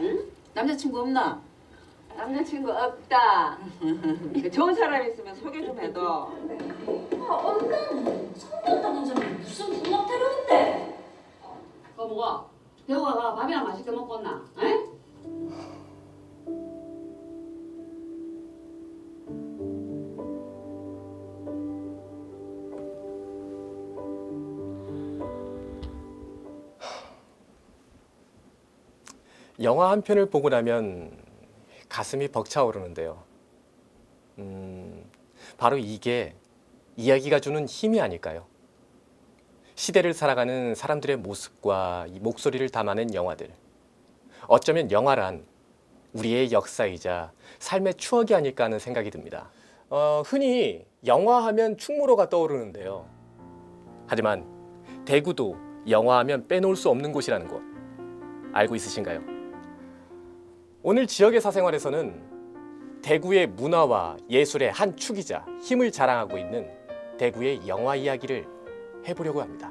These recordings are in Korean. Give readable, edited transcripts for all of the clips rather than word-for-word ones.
응? 남자친구 없나? 남자친구 없다. 좋은 사람 있으면 소개 좀 해둬. 얼른 성격도 문제는 무슨 분막대로인데? 그거 뭐가? 대호가 밥이나 맛있게 먹고 온나? 에? 영화 한 편을 보고 나면 가슴이 벅차오르는데요. 바로 이게 이야기가 주는 힘이 아닐까요? 시대를 살아가는 사람들의 모습과 이 목소리를 담아낸 영화들. 어쩌면 영화란 우리의 역사이자 삶의 추억이 아닐까 하는 생각이 듭니다. 흔히 영화하면 충무로가 떠오르는데요. 하지만 대구도 영화하면 빼놓을 수 없는 곳이라는 것 알고 있으신가요? 오늘 지역의 사생활에서는 대구의 문화와 예술의 한 축이자 힘을 자랑하고 있는 대구의 영화 이야기를 해보려고 합니다.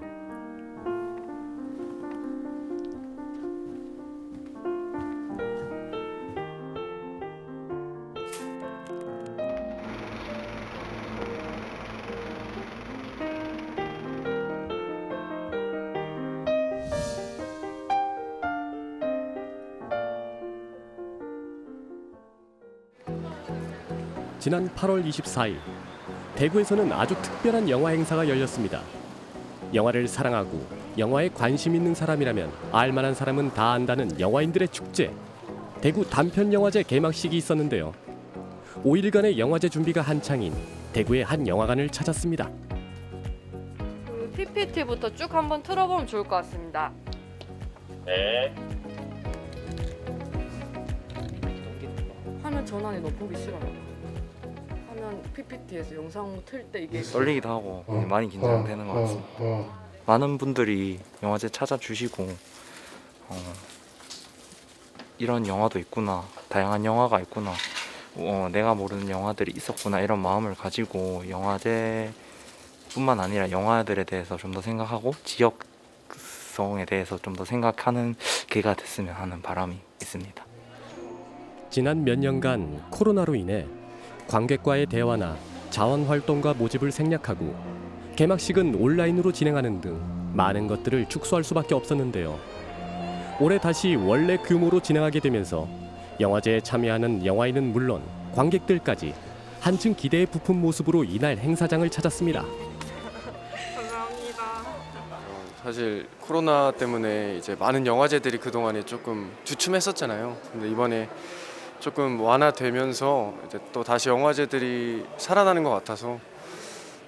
지난 8월 24일 대구에서는 아주 특별한 영화 행사가 열렸습니다. 영화를 사랑하고 영화에 관심 있는 사람이라면 알만한 사람은 다 안다는 영화인들의 축제 대구 단편영화제 개막식이 있었는데요. 5일간의 영화제 준비가 한창인 대구의 한 영화관을 찾았습니다. 그 PPT부터 쭉 한번 틀어보면 좋을 것 같습니다. 네. 화면 전환이 너무 보기 싫어요. 화면 PPT에서 영상 틀 때 이게 떨리기도 하고 많이 긴장되는 것 같습니다. 많은 분들이 영화제 찾아주시고 이런 영화도 있구나, 다양한 영화가 있구나, 내가 모르는 영화들이 있었구나 이런 마음을 가지고 영화제뿐만 아니라 영화들에 대해서 좀 더 생각하고 지역성에 대해서 좀 더 생각하는 계기가 됐으면 하는 바람이 있습니다. 지난 몇 년간 코로나로 인해 관객과의 대화나 자원활동과 모집을 생략하고 개막식은 온라인으로 진행하는 등 많은 것들을 축소할 수밖에 없었는데요. 올해 다시 원래 규모로 진행하게 되면서 영화제에 참여하는 영화인은 물론 관객들까지 한층 기대에 부푼 모습으로 이날 행사장을 찾았습니다. 감사합니다. 사실 코로나 때문에 이제 많은 영화제들이 그동안에 조금 주춤했었잖아요. 근데 이번에 조금 완화되면서 이제 또 다시 영화제들이 살아나는 것 같아서,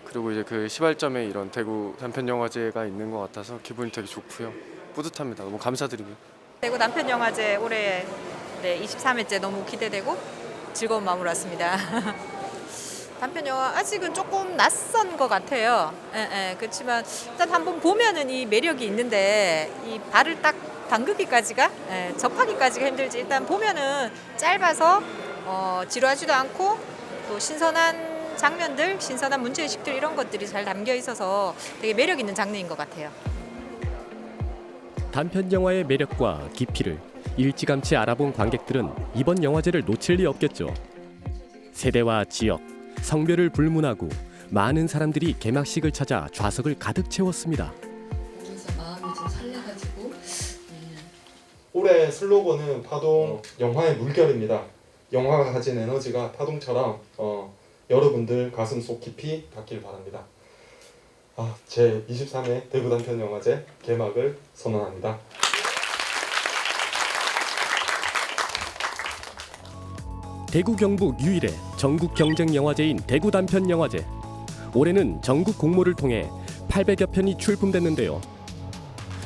그리고 이제 그 시발점에 이런 대구 단편영화제가 있는 것 같아서 기분이 되게 좋고요. 뿌듯합니다. 너무 감사드리고요. 대구 단편영화제 올해 23회째 너무 기대되고 즐거운 마음으로 왔습니다. 단편영화 아직은 조금 낯선 것 같아요. 그렇지만 일단 한번 보면은 이 매력이 있는데 이 발을 딱 담그기까지가 접하기까지가 힘들지. 일단 보면은 짧아서 지루하지도 않고 또 신선한 장면들, 신선한 문제의식들 이런 것들이 잘 담겨 있어서 되게 매력 있는 장르인 것 같아요. 단편 영화의 매력과 깊이를 일찌감치 알아본 관객들은 이번 영화제를 놓칠 리 없겠죠. 세대와 지역, 성별을 불문하고 많은 사람들이 개막식을 찾아 좌석을 가득 채웠습니다. 그래서 마음이 좀 설레가지고 올해 슬로건은 파동 영화의 물결입니다. 영화가 가진 에너지가 파동처럼 여러분들 가슴 속 깊이 닿길 바랍니다. 제 23회 대구 단편영화제 개막을 선언합니다. 대구 경북 유일의 전국 경쟁 영화제인 대구 단편 영화제. 올해는 전국 공모를 통해 800여 편이 출품됐는데요.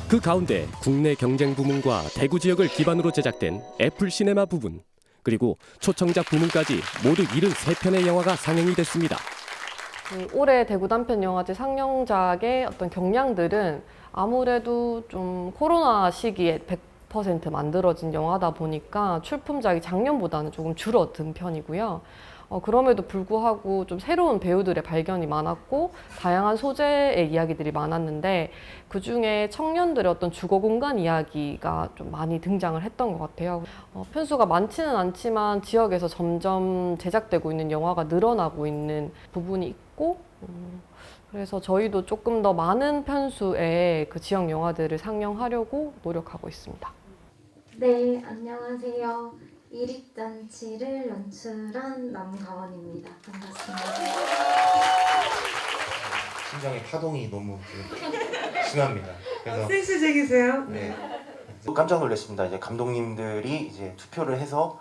그 가운데 국내 경쟁 부문과 대구 지역을 기반으로 제작된 애플 시네마 부분, 그리고 초청작 부문까지 모두 73편의 영화가 상영이 됐습니다. 올해 대구 단편영화제 상영작의 어떤 경량들은 아무래도 좀 코로나 시기에 100% 만들어진 영화다 보니까 출품작이 작년보다는 조금 줄어든 편이고요. 그럼에도 불구하고 좀 새로운 배우들의 발견이 많았고 다양한 소재의 이야기들이 많았는데 그중에 청년들의 어떤 주거 공간 이야기가 좀 많이 등장을 했던 것 같아요. 편수가 많지는 않지만 지역에서 점점 제작되고 있는 영화가 늘어나고 있는 부분이 있고 그래서 저희도 조금 더 많은 편수의 그 지역 영화들을 상영하려고 노력하고 있습니다. 네, 안녕하세요. 이립잔치를 연출한 남가원입니다. 반갑습니다. 심장의 파동이 너무 심합니다. 그래서 센스쟁이세요? 네. 깜짝 놀랐습니다. 이제 감독님들이 이제 투표를 해서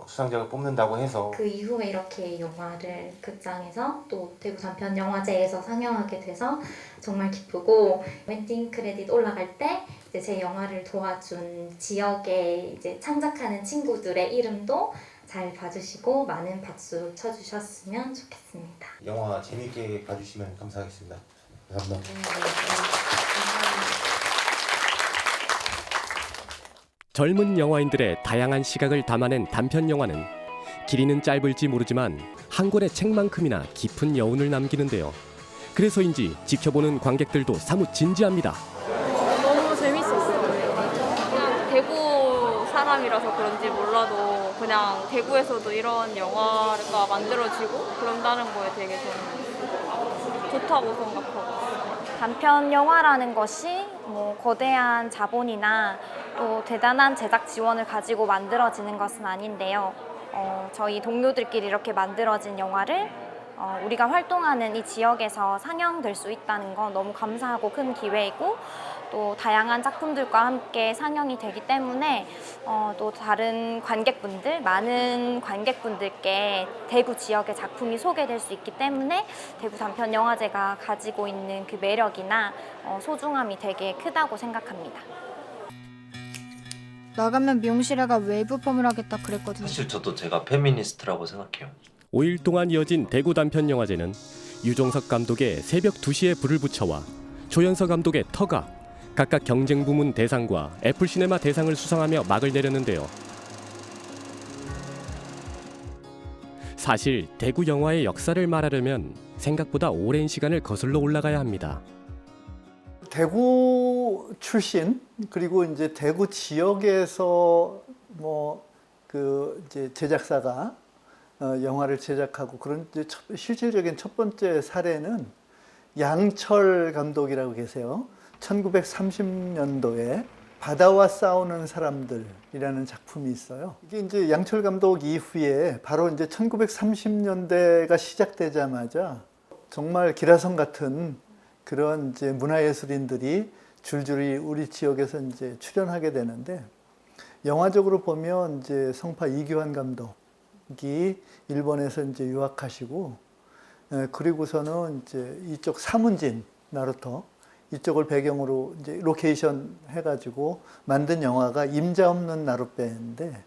수상작을 뽑는다고 해서 그 이후에 이렇게 영화를 극장에서 또 대구 단편영화제에서 상영하게 돼서 정말 기쁘고 엔딩 크레딧 올라갈 때 이제 제 영화를 도와준 지역에 이제 창작하는 친구들의 이름도 잘 봐주시고 많은 박수 쳐주셨으면 좋겠습니다. 영화 재밌게 봐주시면 감사하겠습니다. 감사합니다. 젊은 영화인들의 다양한 시각을 담아낸 단편 영화는 길이는 짧을지 모르지만 한 권의 책만큼이나 깊은 여운을 남기는데요. 그래서인지 지켜보는 관객들도 사뭇 진지합니다. 너무 재밌었어요. 그냥 대구 사람이라서 그런지 몰라도 그냥 대구에서도 이런 영화가 만들어지고 그런다는 거에 되게 저는 좋다고 생각하고. 단편 영화라는 것이 뭐 거대한 자본이나 또 대단한 제작 지원을 가지고 만들어지는 것은 아닌데요. 저희 동료들끼리 이렇게 만들어진 영화를 우리가 활동하는 이 지역에서 상영될 수 있다는 건 너무 감사하고 큰 기회이고 또 다양한 작품들과 함께 상영이 되기 때문에 또 다른 관객분들, 많은 관객분들께 대구 지역의 작품이 소개될 수 있기 때문에 대구 단편영화제가 가지고 있는 그 매력이나 소중함이 되게 크다고 생각합니다. 나가면 미용실에가 웨이브 펌을 하겠다 그랬거든요. 사실 저도 제가 페미니스트라고 생각해요. 5일 동안 이어진 대구 단편영화제는 유종석 감독의 새벽 2시에 불을 붙여와 조연서 감독의 터가 각각 경쟁 부문 대상과 애플시네마 대상을 수상하며 막을 내렸는데요. 사실 대구 영화의 역사를 말하려면 생각보다 오랜 시간을 거슬러 올라가야 합니다. 대구 출신 그리고 이제 대구 지역에서 이제 제작사가 영화를 제작하고 그런 이제 실질적인 첫 번째 사례는 양철 감독이라고 계세요. 1930년도에 바다와 싸우는 사람들이라는 작품이 있어요. 이게 이제 양철 감독 이후에 바로 이제 1930년대가 시작되자마자 정말 기라성 같은 그런 이제 문화예술인들이 줄줄이 우리 지역에서 이제 출연하게 되는데 영화적으로 보면 이제 성파 이규환 감독이 일본에서 이제 유학하시고 그리고서는 이제 이쪽 사문진 나루토 이쪽을 배경으로 이제 로케이션 해가지고 만든 영화가 임자 없는 나룻배인데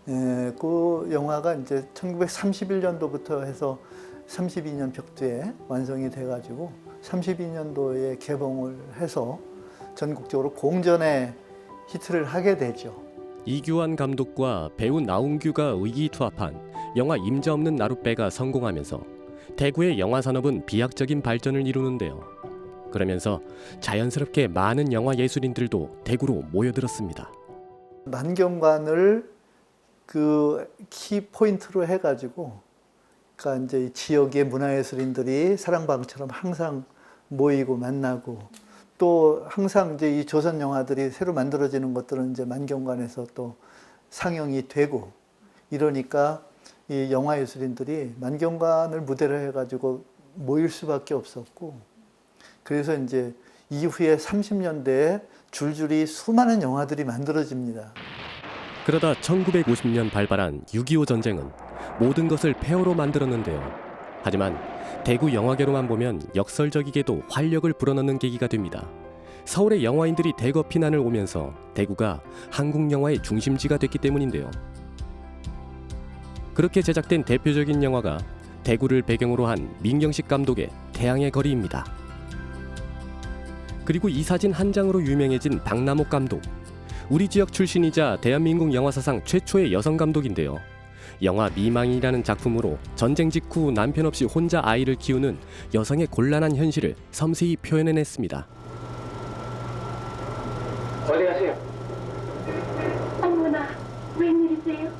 그 영화가 이제 1931년도부터 해서 32년 벽두에 완성이 돼가지고 32년도에 개봉을 해서 전국적으로 공전의 히트를 하게 되죠. 이규환 감독과 배우 나운규가 의기투합한 영화 임자 없는 나룻배가 성공하면서 대구의 영화 산업은 비약적인 발전을 이루는데요. 그러면서 자연스럽게 많은 영화 예술인들도 대구로 모여들었습니다. 만경관을 그 키 포인트로 해가지고, 그러니까 이제 지역의 문화예술인들이 사랑방처럼 항상 모이고 만나고, 또 항상 이제 이 조선 영화들이 새로 만들어지는 것들은 이제 만경관에서 또 상영이 되고, 이러니까 이 영화 예술인들이 만경관을 무대로 해가지고 모일 수밖에 없었고, 그래서 이제 이후에 30년대에 줄줄이 수많은 영화들이 만들어집니다. 그러다 1950년 발발한 6.25 전쟁은 모든 것을 폐허로 만들었는데요. 하지만 대구 영화계로만 보면 역설적이게도 활력을 불어넣는 계기가 됩니다. 서울의 영화인들이 대거 피난을 오면서 대구가 한국 영화의 중심지가 됐기 때문인데요. 그렇게 제작된 대표적인 영화가 대구를 배경으로 한 민경식 감독의 태양의 거리입니다. 그리고 이 사진 한 장으로 유명해진 박남옥 감독. 우리 지역 출신이자 대한민국 영화 사상 최초의 여성 감독인데요. 영화 미망이라는 작품으로 전쟁 직후 남편 없이 혼자 아이를 키우는 여성의 곤란한 현실을 섬세히 표현해냈습니다. 어디 가세요? 어머나, 웬일이세요?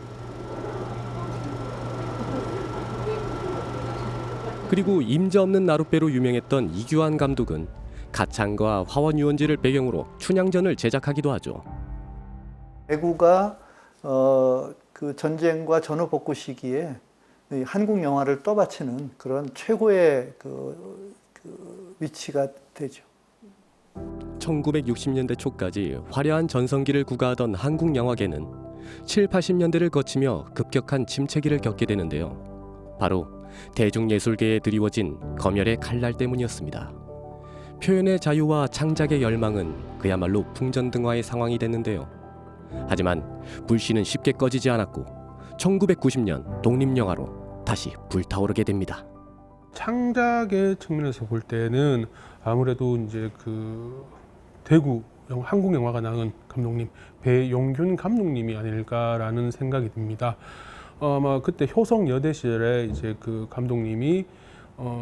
그리고 임자 없는 나룻배로 유명했던 이규환 감독은 가창과 화원 유원지를 배경으로 춘향전을 제작하기도 하죠. 대구가 그 전쟁과 전후 복구 시기에 이 한국 영화를 떠받치는 그런 최고의 그 위치가 되죠. 1960년대 초까지 화려한 전성기를 구가하던 한국 영화계는 7, 80년대를 거치며 급격한 침체기를 겪게 되는데요. 바로 대중예술계에 드리워진 검열의 칼날 때문이었습니다. 표현의 자유와 창작의 열망은 그야말로 풍전등화의 상황이 됐는데요. 하지만 불씨는 쉽게 꺼지지 않았고 1990년 독립영화로 다시 불타오르게 됩니다. 창작의 측면에서 볼 때는 아무래도 이제 그 대구 한국 영화가 낳은 감독님 배용균 감독님이 아닐까라는 생각이 듭니다. 아마 그때 효성 여대 시절에 이제 그 감독님이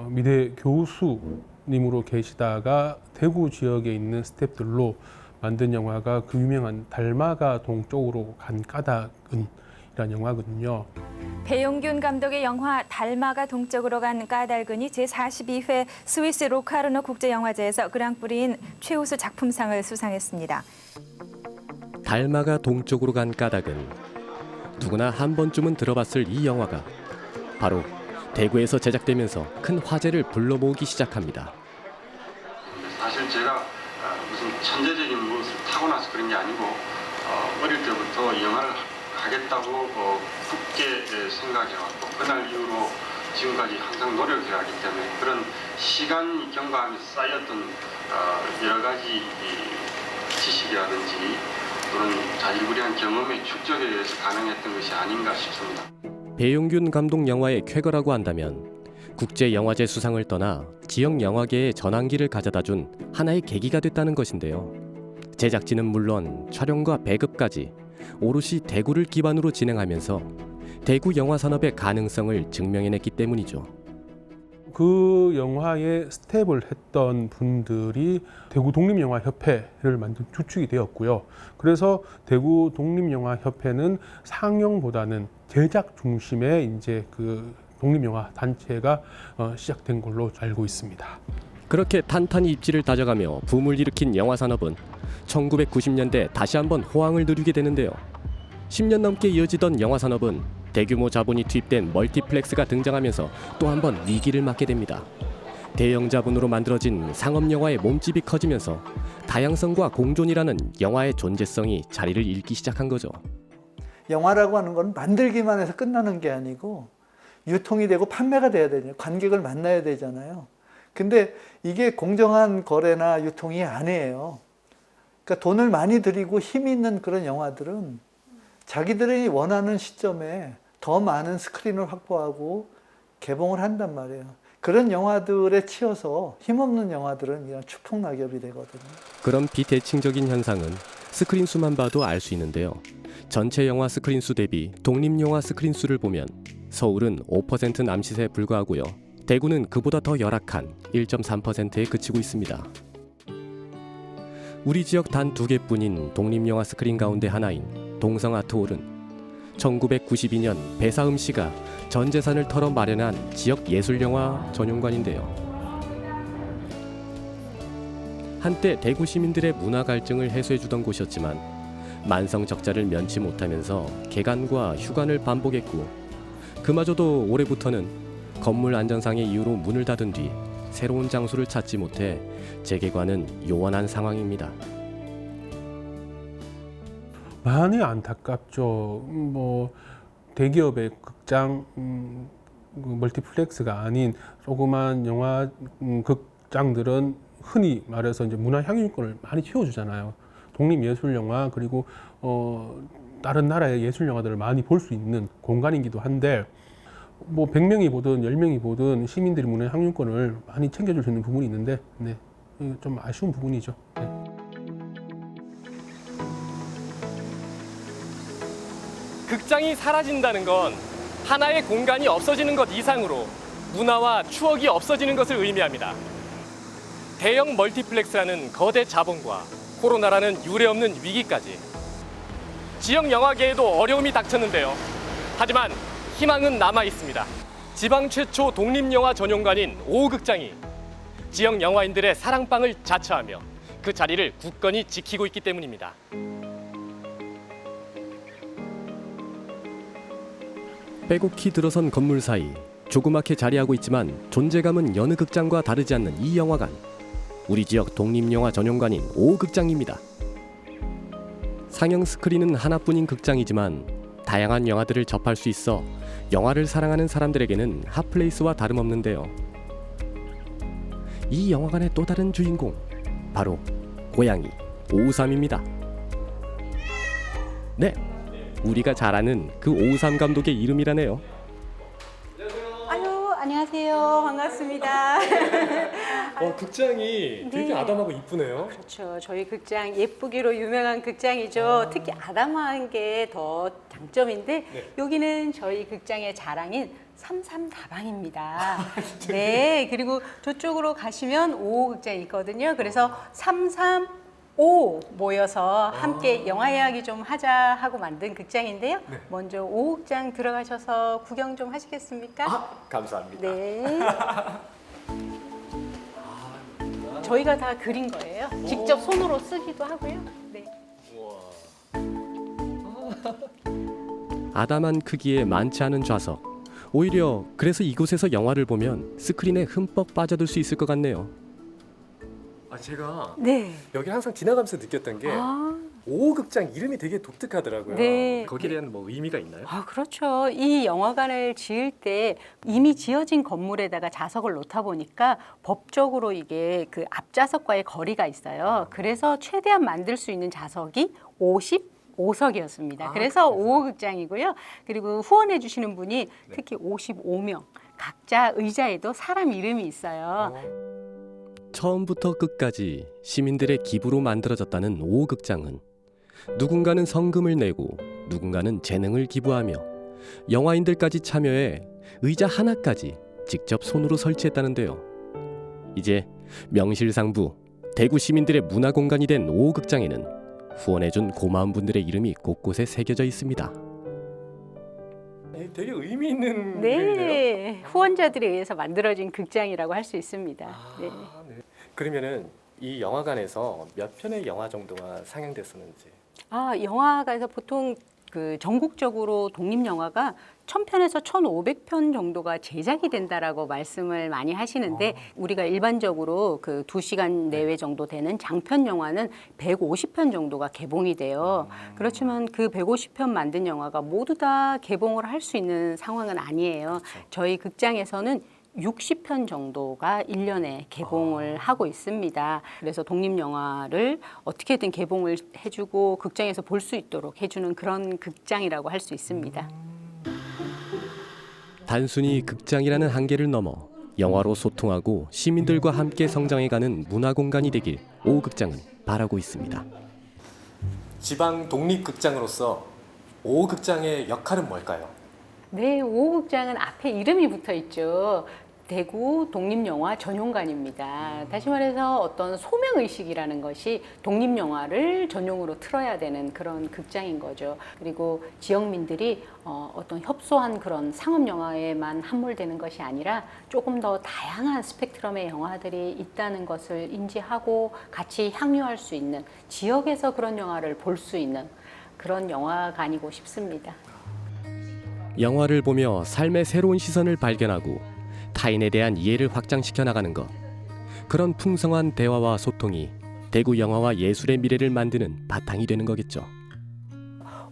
미대 교수님으로 계시다가 대구 지역에 있는 스태프들로 만든 영화가 그 유명한 달마가 동쪽으로 간 까닭은 이란 영화거든요. 배용균 감독의 영화 달마가 동쪽으로 간 까닭은이 제42회 스위스 로카르노 국제영화제에서 그랑프리인 최우수 작품상을 수상했습니다. 달마가 동쪽으로 간 까닭은 누구나 한 번쯤은 들어봤을 이 영화가 바로 대구에서 제작되면서 큰 화제를 불러모으기 시작합니다. 사실 제가 무슨 천재적인 무엇을 타고나서 그런 게 아니고 어릴 때부터 영화를 하겠다고 굳게 생각해왔고 그날 이후로 지금까지 항상 노력해왔기 때문에 그런 시간 경과하면서 쌓였던 여러 가지 지식이라든지 또는 자질구레한 경험의 축적에 의해서 가능했던 것이 아닌가 싶습니다. 배용균 감독 영화의 쾌거라고 한다면 국제영화제 수상을 떠나 지역 영화계의 전환기를 가져다준 하나의 계기가 됐다는 것인데요. 제작진은 물론 촬영과 배급까지 오롯이 대구를 기반으로 진행하면서 대구 영화 산업의 가능성을 증명해냈기 때문이죠. 그 영화의 스텝을 했던 분들이 대구 독립영화협회를 만든 주축이 되었고요. 그래서 대구 독립영화협회는 상영보다는 제작 중심의 이제 그 독립영화 단체가 시작된 걸로 알고 있습니다. 그렇게 탄탄히 입지를 다져가며 붐을 일으킨 영화 산업은 1990년대 다시 한번 호황을 누리게 되는데요. 10년 넘게 이어지던 영화 산업은 대규모 자본이 투입된 멀티플렉스가 등장하면서 또 한 번 위기를 맞게 됩니다. 대형 자본으로 만들어진 상업 영화의 몸집이 커지면서 다양성과 공존이라는 영화의 존재성이 자리를 잃기 시작한 거죠. 영화라고 하는 건 만들기만 해서 끝나는 게 아니고 유통이 되고 판매가 돼야 되잖아요. 관객을 만나야 되잖아요. 근데 이게 공정한 거래나 유통이 아니에요. 그러니까 돈을 많이 들이고 힘이 있는 그런 영화들은 자기들이 원하는 시점에 더 많은 스크린을 확보하고 개봉을 한단 말이에요. 그런 영화들에 치여서 힘없는 영화들은 그냥 추풍낙엽이 되거든요. 그런 비대칭적인 현상은 스크린 수만 봐도 알 수 있는데요. 전체 영화 스크린 수 대비 독립영화 스크린 수를 보면 서울은 5% 남짓에 불과하고요. 대구는 그보다 더 열악한 1.3%에 그치고 있습니다. 우리 지역 단 2개뿐인 독립영화 스크린 가운데 하나인 동성아트홀은 1992년 배사음 씨가 전 재산을 털어 마련한 지역 예술영화 전용관인데요. 한때 대구 시민들의 문화 갈증을 해소해주던 곳이었지만 만성 적자를 면치 못하면서 개관과 휴관을 반복했고 그마저도 올해부터는 건물 안전상의 이유로 문을 닫은 뒤 새로운 장소를 찾지 못해 재개관은 요원한 상황입니다. 많이 안타깝죠. 뭐 대기업의 극장 멀티플렉스가 아닌 조그만 영화 극장들은 흔히 말해서 이제 문화 향유권을 많이 키워주잖아요. 독립예술 영화 그리고 다른 나라의 예술 영화들을 많이 볼 수 있는 공간이기도 한데 뭐 100명이 보든 10명이 보든 시민들이 문화 향유권을 많이 챙겨줄 수 있는 부분이 있는데 네, 좀 아쉬운 부분이죠. 네. 극장이 사라진다는 건 하나의 공간이 없어지는 것 이상으로 문화와 추억이 없어지는 것을 의미합니다. 대형 멀티플렉스라는 거대 자본과 코로나라는 유례없는 위기까지 지역 영화계에도 어려움이 닥쳤는데요. 하지만 희망은 남아 있습니다. 지방 최초 독립영화 전용관인 5호극장이 지역 영화인들의 사랑방을 자처하며 그 자리를 굳건히 지키고 있기 때문입니다. 빼곡히 들어선 건물 사이 조그맣게 자리하고 있지만 존재감은 여느 극장과 다르지 않는 이 영화관. 우리 지역 독립영화 전용관인 5호극장입니다. 상영 스크린은 하나뿐인 극장이지만 다양한 영화들을 접할 수 있어 영화를 사랑하는 사람들에게는 핫플레이스와 다름없는데요. 이 영화관의 또 다른 주인공, 바로 고양이 553입니다. 네, 우리가 잘 아는 그 553 감독의 이름이라네요. 아유, 안녕하세요. 반갑습니다. 극장이 되게 네. 아담하고 이쁘네요. 그렇죠. 저희 극장 예쁘기로 유명한 극장이죠. 특히 아담한 게 더 장점인데 여기는 저희 극장의 자랑인 33다방입니다. 네, 그리고 저쪽으로 가시면 5호 극장이 있거든요. 그래서 335 모여서 함께 영화 이야기 좀 하자 하고 만든 극장인데요. 먼저 5호 극장 들어가셔서 구경 좀 하시겠습니까? 감사합니다. 네. 저희가 다 그린 거예요. 직접 손으로 쓰기도 하고요. 네. 아담한 크기에 많지 않은 좌석. 오히려 그래서 이곳에서 영화를 보면 스크린에 흠뻑 빠져들 수 있을 것 같네요. 제가 네. 여기 항상 지나가면서 느꼈던 게 5호 극장 이름이 되게 독특하더라고요. 네. 거기에 대한 뭐 의미가 있나요? 그렇죠. 이 영화관을 지을 때 이미 지어진 건물에다가 자석을 놓다 보니까 법적으로 이게 그 앞좌석과의 거리가 있어요. 그래서 최대한 만들 수 있는 좌석이 55석이었습니다. 그래서 5호 극장이고요. 그리고 후원해 주시는 분이 특히 55명. 각자 의자에도 사람 이름이 있어요. 처음부터 끝까지 시민들의 기부로 만들어졌다는 5호 극장은 누군가는 성금을 내고 누군가는 재능을 기부하며 영화인들까지 참여해 의자 하나까지 직접 손으로 설치했다는데요. 이제 명실상부 대구 시민들의 문화 공간이 된 5호 극장에는 후원해준 고마운 분들의 이름이 곳곳에 새겨져 있습니다. 되게 의미 있는 네, 후원자들에 의해서 만들어진 극장이라고 할 수 있습니다. 네. 그러면은 이 영화관에서 몇 편의 영화 정도가 상영됐었는지? 영화관에서 보통 그 전국적으로 독립영화가 1000편에서 1500편 정도가 제작이 된다라고 말씀을 많이 하시는데 우리가 일반적으로 그 2시간 내외 정도 되는 장편 영화는 150편 정도가 개봉이 돼요. 그렇지만 그 150편 만든 영화가 모두 다 개봉을 할 수 있는 상황은 아니에요. 저희 극장에서는 60편 정도가 1년에 개봉을 하고 있습니다. 그래서 독립영화를 어떻게든 개봉을 해주고 극장에서 볼 수 있도록 해주는 그런 극장이라고 할 수 있습니다. 단순히 극장이라는 한계를 넘어 영화로 소통하고 시민들과 함께 성장해가는 문화공간이 되길 5호 극장은 바라고 있습니다. 지방 독립극장으로서 5호 극장의 역할은 뭘까요? 네, 5호 극장은 앞에 이름이 붙어 있죠. 대구 독립영화 전용관입니다. 다시 말해서 어떤 소명의식이라는 것이 독립영화를 전용으로 틀어야 되는 그런 극장인 거죠. 그리고 지역민들이 어떤 협소한 그런 상업영화에만 함몰되는 것이 아니라 조금 더 다양한 스펙트럼의 영화들이 있다는 것을 인지하고 같이 향유할 수 있는, 지역에서 그런 영화를 볼 수 있는 그런 영화관이고 싶습니다. 영화를 보며 삶의 새로운 시선을 발견하고 타인에 대한 이해를 확장시켜 나가는 것. 그런 풍성한 대화와 소통이 대구 영화와 예술의 미래를 만드는 바탕이 되는 거겠죠.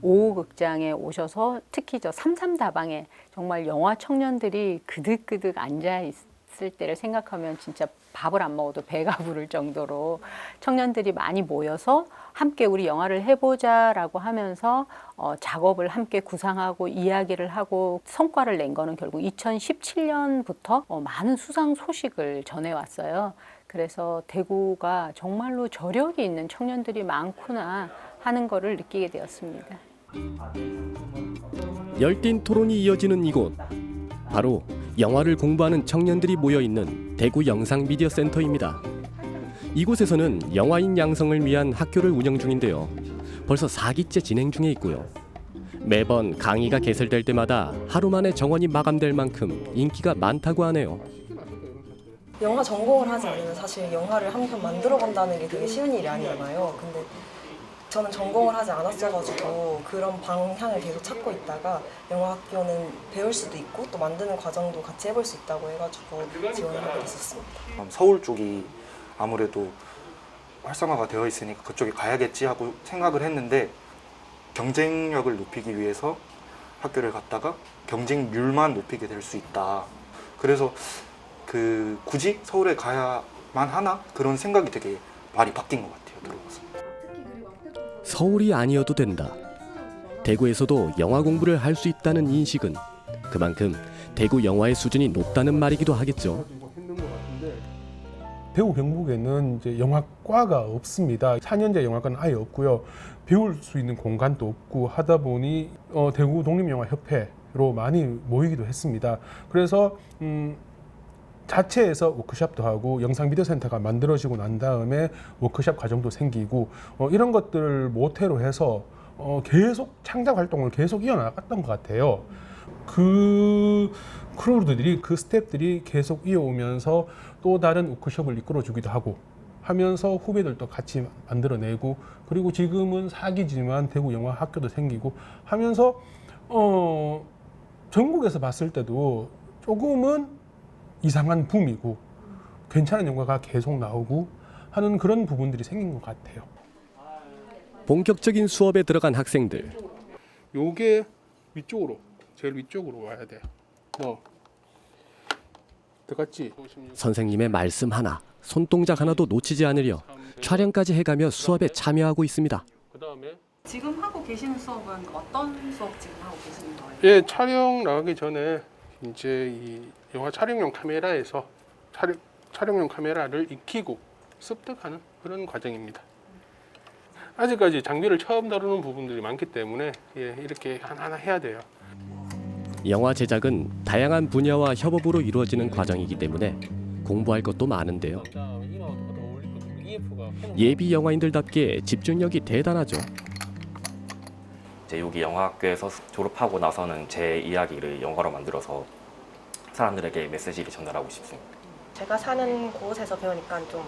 5호 극장에 오셔서 특히 저 33다방에 정말 영화 청년들이 그득그득 앉아 있을 때를 생각하면 진짜 밥을 안 먹어도 배가 부를 정도로 청년들이 많이 모여서 함께 우리 영화를 해보자라고 하면서 작업을 함께 구상하고 이야기를 하고 성과를 낸 거는 결국 2017년부터 많은 수상 소식을 전해왔어요. 그래서 대구가 정말로 저력이 있는 청년들이 많구나 하는 거를 느끼게 되었습니다. 열띤 토론이 이어지는 이곳, 바로 영화를 공부하는 청년들이 모여있는 대구 영상미디어센터입니다. 이곳에서는 영화인 양성을 위한 학교를 운영 중인데요. 벌써 4기째 진행 중에 있고요. 매번 강의가 개설될 때마다 하루 만에 정원이 마감될 만큼 인기가 많다고 하네요. 영화 전공을 하지 않으면 사실 영화를 한 편 만들어 간다는 게 되게 쉬운 일이 아니잖아요. 근데 저는 전공을 하지 않았어가지고 그런 방향을 계속 찾고 있다가 영화학교는 배울 수도 있고 또 만드는 과정도 같이 해볼 수 있다고 해가지고 지원을 하게 됐었습니다. 서울 쪽이 아무래도 활성화가 되어 있으니까 그쪽에 가야겠지 하고 생각을 했는데 경쟁력을 높이기 위해서 학교를 갔다가 경쟁률만 높이게 될 수 있다. 그래서 굳이 서울에 가야만 하나? 그런 생각이 되게 많이 바뀐 것 같아요. 들어가서. 서울이 아니어도 된다. 대구에서도 영화 공부를 할 수 있다는 인식은 그만큼 대구 영화의 수준이 높다는 말이기도 하겠죠. 대구 경북에는 이제 영화과가 없습니다. 4년제 영화과는 아예 없고요. 배울 수 있는 공간도 없고 하다 보니 대구 독립영화협회로 많이 모이기도 했습니다. 그래서 자체에서 워크숍도 하고 영상미디어센터가 만들어지고 난 다음에 워크숍 과정도 생기고 이런 것들을 모태로 해서 계속 창작 활동을 계속 이어나갔던 것 같아요. 그 크루들이 그 스태프들이 계속 이어오면서 또 다른 워크숍을 이끌어주기도 하고 하면서 후배들도 같이 만들어내고 그리고 지금은 4기지만 대구 영화학교도 생기고 하면서 전국에서 봤을 때도 조금은 이상한 붐이고 괜찮은 영화가 계속 나오고 하는 그런 부분들이 생긴 것 같아요. 본격적인 수업에 들어간 학생들. 요게 위쪽으로, 제일 위쪽으로 와야 돼요. 들어갔지? 선생님의 말씀 하나, 손동작 하나도 놓치지 않으려 촬영까지 해가며 수업에 참여하고 있습니다. 지금 하고 계시는 수업은 어떤 수업 지금 하고 계시는 거예요? 예, 촬영 나가기 전에 이제 이 영화 촬영용 카메라에서 촬영용 카메라를 익히고 습득하는 그런 과정입니다. 아직까지 장비를 처음 다루는 부분들이 많기 때문에 이렇게 하나하나 해야 돼요. 영화 제작은 다양한 분야와 협업으로 이루어지는 과정이기 때문에 공부할 것도 많은데요. 예비 영화인들답게 집중력이 대단하죠. 이제 여기 영화학교에서 졸업하고 나서는 제 이야기를 영화로 만들어서 사람들에게 메시지를 전달하고 싶습니다. 제가 사는 곳에서 배우니까 좀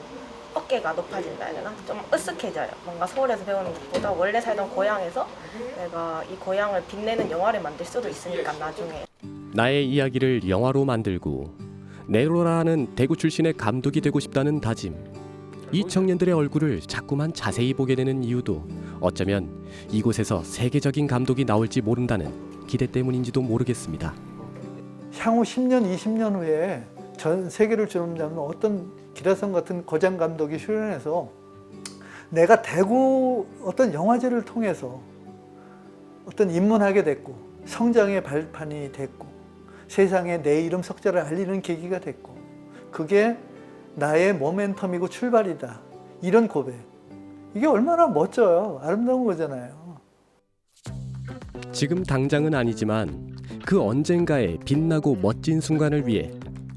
어깨가 높아진다 해야 되나? 좀 으쓱해져요. 뭔가 서울에서 배우는 것보다 원래 살던 고향에서 내가 이 고향을 빛내는 영화를 만들 수도 있으니까 나중에. 나의 이야기를 영화로 만들고 네로라는 대구 출신의 감독이 되고 싶다는 다짐. 이 청년들의 얼굴을 자꾸만 자세히 보게 되는 이유도 어쩌면 이곳에서 세계적인 감독이 나올지 모른다는 기대 때문인지도 모르겠습니다. 향후 10년, 20년 후에 전 세계를 주름잡는 어떤 기라성 같은 거장 감독이 출연해서 내가 대구 어떤 영화제를 통해서 어떤 입문하게 됐고 성장의 발판이 됐고 세상에 내 이름 석자를 알리는 계기가 됐고 그게 나의 모멘텀이고 출발이다. 이런 고백. 이게 얼마나 멋져요. 아름다운 거잖아요. 지금 당장은 아니지만 그 언젠가의 빛나고 멋진 순간을 위해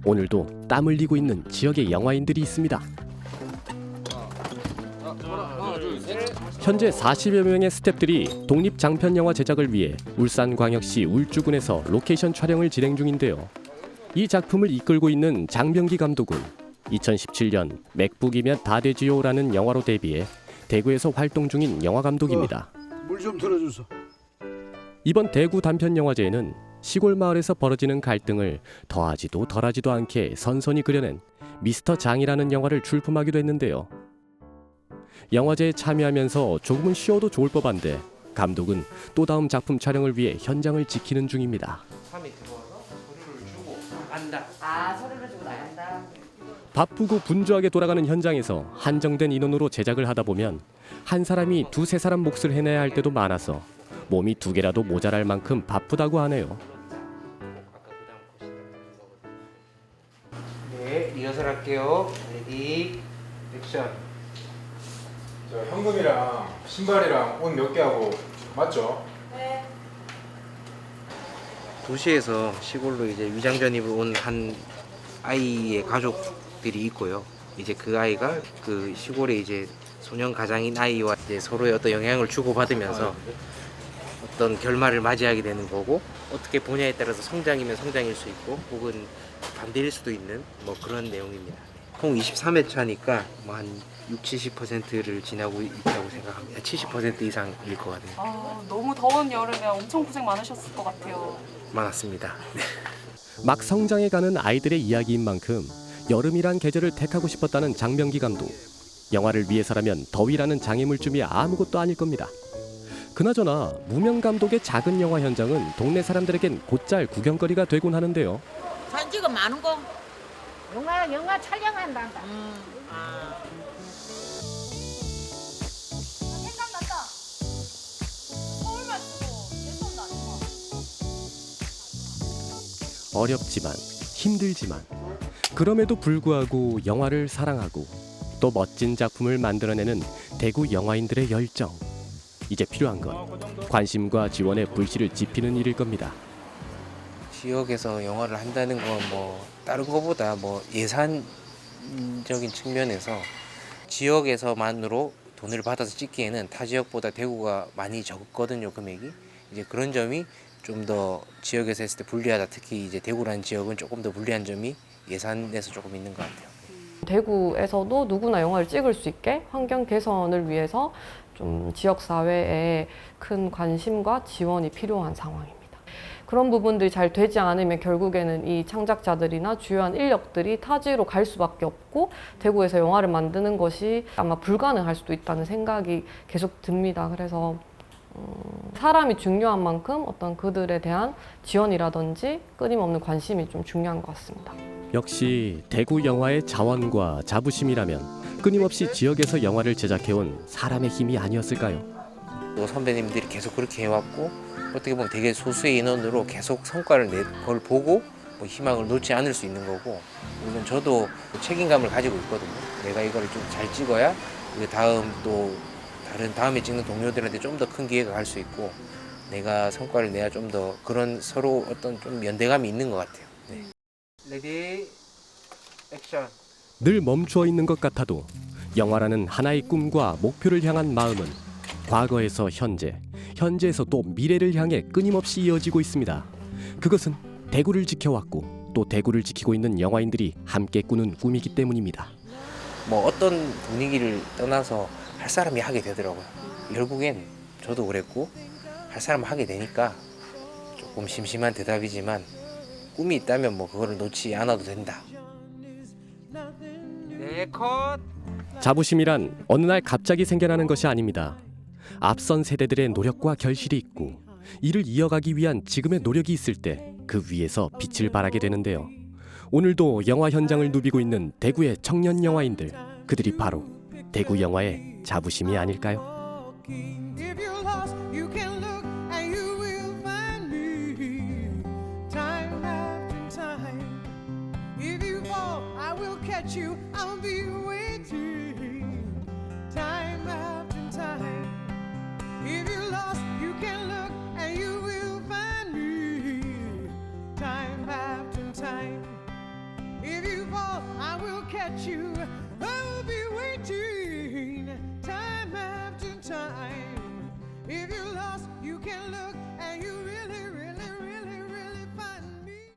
오늘도 땀 흘리고 있는 지역의 영화인들이 있습니다. 현재 40여 명의 스태프들이 독립 장편 영화 제작을 위해 울산광역시 울주군에서 로케이션 촬영을 진행 중인데요. 이 작품을 이끌고 있는 장병기 감독은 2017년 맥북이면 다 되지요라는 영화로 데뷔해 대구에서 활동 중인 영화 감독입니다. 물 좀 틀어주소. 이번 대구 단편 영화제에는 시골 마을에서 벌어지는 갈등을 더하지도 덜하지도 않게 선선히 그려낸 미스터 장이라는 영화를 출품하기도 했는데요. 영화제에 참여하면서 조금은 쉬어도 좋을 법한데 감독은 또 다음 작품 촬영을 위해 현장을 지키는 중입니다. 서류를 주고 나간다. 바쁘고 분주하게 돌아가는 현장에서 한정된 인원으로 제작을 하다 보면 한 사람이 두세 사람 몫을 해내야 할 때도 많아서 몸이 2개라도 모자랄 만큼 바쁘다고 하네요. 네, 리허설 할게요. 레디, 액션. 저 현금이랑 신발이랑 옷 몇 개 하고 맞죠? 네. 도시에서 시골로 이제 위장 전입을 온 한 아이의 가족들이 있고요. 이제 그 아이가 그 시골에 이제 소년 가장인 아이와 이제 서로의 어떤 영향을 주고받으면서 어떤 결말을 맞이하게 되는 거고, 어떻게 보냐에 따라서 성장이면 성장일 수 있고 혹은 반대일 수도 있는 뭐 그런 내용입니다. 총 23회차니까 뭐 한 60-70%를 지나고 있다고 생각합니다. 70% 이상일 것 같아요. 아, 너무 더운 여름에 엄청 고생 많으셨을 것 같아요. 많았습니다. 막 성장해가는 아이들의 이야기인 만큼 여름이란 계절을 택하고 싶었다는 장명기 감독. 영화를 위해서라면 더위라는 장애물쯤이 아무것도 아닐 겁니다. 그나저나 무명 감독의 작은 영화 현장은 동네 사람들에겐 곧잘 구경거리가 되곤 하는데요. 사진 찍어 많은 거? 영화 촬영한다. 생각났다. 서울만 쓰고 대선도 아니고. 어렵지만 힘들지만 그럼에도 불구하고 영화를 사랑하고 또 멋진 작품을 만들어내는 대구 영화인들의 열정. 이제 필요한 건 관심과 지원의 불씨를 지피는 일일 겁니다. 지역에서 영화를 한다는 건 뭐 다른 것보다 뭐 예산적인 측면에서 지역에서만으로 돈을 받아서 찍기에는 타 지역보다 대구가 많이 적거든요, 금액이. 이제 그런 점이 좀 더 지역에서 했을 때 불리하다. 특히 이제 대구라는 지역은 조금 더 불리한 점이 예산에서 조금 있는 것 같아요. 대구에서도 누구나 영화를 찍을 수 있게 환경 개선을 위해서 좀 지역 사회에 큰 관심과 지원이 필요한 상황입니다. 그런 부분들이 잘 되지 않으면 결국에는 이 창작자들이나 주요한 인력들이 타지로 갈 수밖에 없고 대구에서 영화를 만드는 것이 아마 불가능할 수도 있다는 생각이 계속 듭니다. 그래서 사람이 중요한 만큼 어떤 그들에 대한 지원이라든지 끊임없는 관심이 좀 중요한 것 같습니다. 역시 대구 영화의 자원과 자부심이라면 끊임없이 지역에서 영화를 제작해온 사람의 힘이 아니었을까요? 또 선배님들이 계속 그렇게 해왔고 어떻게 보면 되게 소수의 인원으로 계속 성과를 낸 걸 보고 뭐 희망을 놓지 않을 수 있는 거고, 물론 저도 책임감을 가지고 있거든요. 내가 이걸 좀 잘 찍어야 그 다음 또 다른 다음에 찍는 동료들한테 좀 더 큰 기회가 갈 수 있고 내가 성과를 내야 좀 더 그런 서로 어떤 좀 연대감이 있는 것 같아요. 네. 레디 액션. 늘 멈추어 있는 것 같아도 영화라는 하나의 꿈과 목표를 향한 마음은 과거에서 현재, 현재에서 또 미래를 향해 끊임없이 이어지고 있습니다. 그것은 대구를 지켜왔고 또 대구를 지키고 있는 영화인들이 함께 꾸는 꿈이기 때문입니다. 뭐 어떤 분위기를 떠나서 할 사람이 하게 되더라고요. 결국엔 저도 그랬고 할 사람 하게 되니까 조금 심심한 대답이지만 꿈이 있다면 뭐 그거를 놓지 않아도 된다. 네, 컷. 자부심이란 어느 날 갑자기 생겨나는 것이 아닙니다. 앞선 세대들의 노력과 결실이 있고 이를 이어가기 위한 지금의 노력이 있을 때 그 위에서 빛을 발하게 되는데요. 오늘도 영화 현장을 누비고 있는 대구의 청년 영화인들, 그들이 바로 대구 영화의 자부심이 아닐까요? You, I'll be waiting time after time. If you